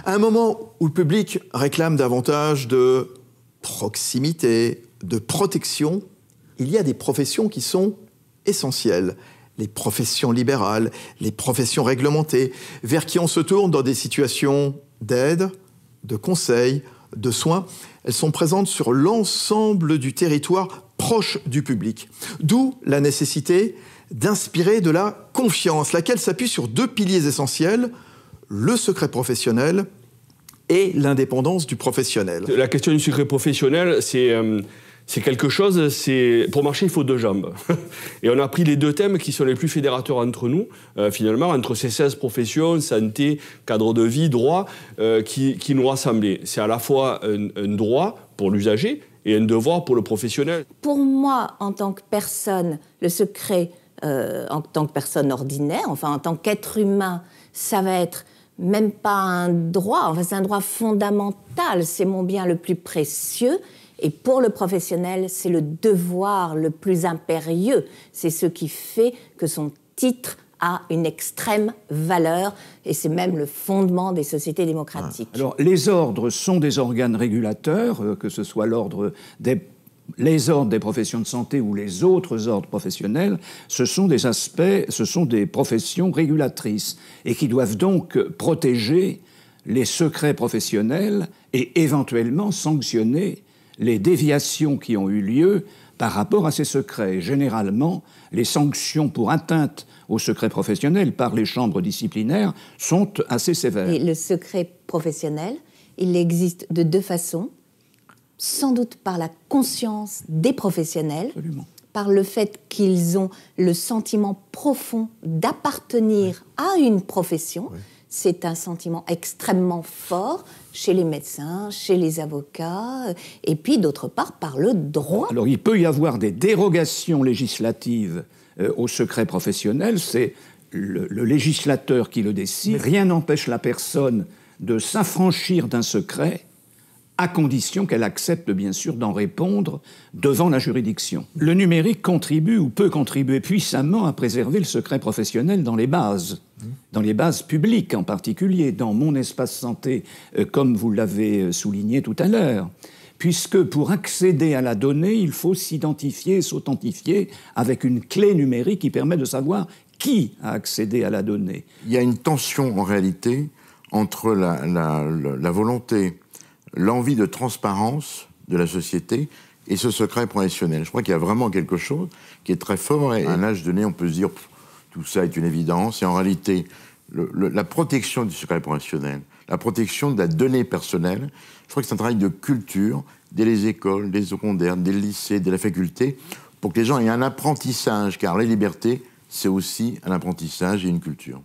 À un moment où le public réclame davantage de proximité, de protection, il y a des professions qui sont essentielles. Les professions libérales, les professions réglementées, vers qui on se tourne dans des situations d'aide, de conseil, de soins. Elles sont présentes sur l'ensemble du territoire proche du public. D'où la nécessité d'inspirer de la confiance, laquelle s'appuie sur deux piliers essentiels, le secret professionnel et l'indépendance du professionnel. La question du secret professionnel, c'est quelque chose, pour marcher, il faut deux jambes. Et on a pris les deux thèmes qui sont les plus fédérateurs entre nous, finalement, entre ces 16 professions, santé, cadre de vie, droit, qui nous rassemblaient. C'est à la fois un droit pour l'usager et un devoir pour le professionnel. Pour moi, en tant que personne, le secret, en tant que personne ordinaire, enfin en tant qu'être humain, ça va être même pas un droit, enfin c'est un droit fondamental, c'est mon bien le plus précieux. Et pour le professionnel, c'est le devoir le plus impérieux. C'est ce qui fait que son titre a une extrême valeur et c'est même le fondement des sociétés démocratiques. Alors, les ordres sont des organes régulateurs, que ce soit les ordres des professions de santé ou les autres ordres professionnels, ce sont des professions régulatrices et qui doivent donc protéger les secrets professionnels et éventuellement sanctionner les déviations qui ont eu lieu par rapport à ces secrets. Généralement, les sanctions pour atteinte au secret professionnel par les chambres disciplinaires sont assez sévères. Et le secret professionnel, il existe de deux façons. Sans doute par la conscience des professionnels, Absolument. Par le fait qu'ils ont le sentiment profond d'appartenir à une profession. Oui. C'est un sentiment extrêmement fort chez les médecins, chez les avocats, et puis d'autre part par le droit. Alors il peut y avoir des dérogations législatives au secret professionnel, c'est le législateur qui le décide. Rien n'empêche la personne de s'affranchir d'un secret à condition qu'elle accepte, bien sûr, d'en répondre devant la juridiction. Le numérique contribue ou peut contribuer puissamment à préserver le secret professionnel dans les bases publiques en particulier, dans mon espace santé, comme vous l'avez souligné tout à l'heure. Puisque pour accéder à la donnée, il faut s'identifier et s'authentifier avec une clé numérique qui permet de savoir qui a accédé à la donnée. Il y a une tension, en réalité, entre la volonté, l'envie de transparence de la société et ce secret professionnel. Je crois qu'il y a vraiment quelque chose qui est très fort et à un âge donné, on peut se dire tout ça est une évidence. Et en réalité, la protection du secret professionnel, la protection de la donnée personnelle, je crois que c'est un travail de culture dès les écoles, dès les secondaires, dès le lycée, dès la faculté, pour que les gens aient un apprentissage, car la liberté, c'est aussi un apprentissage et une culture.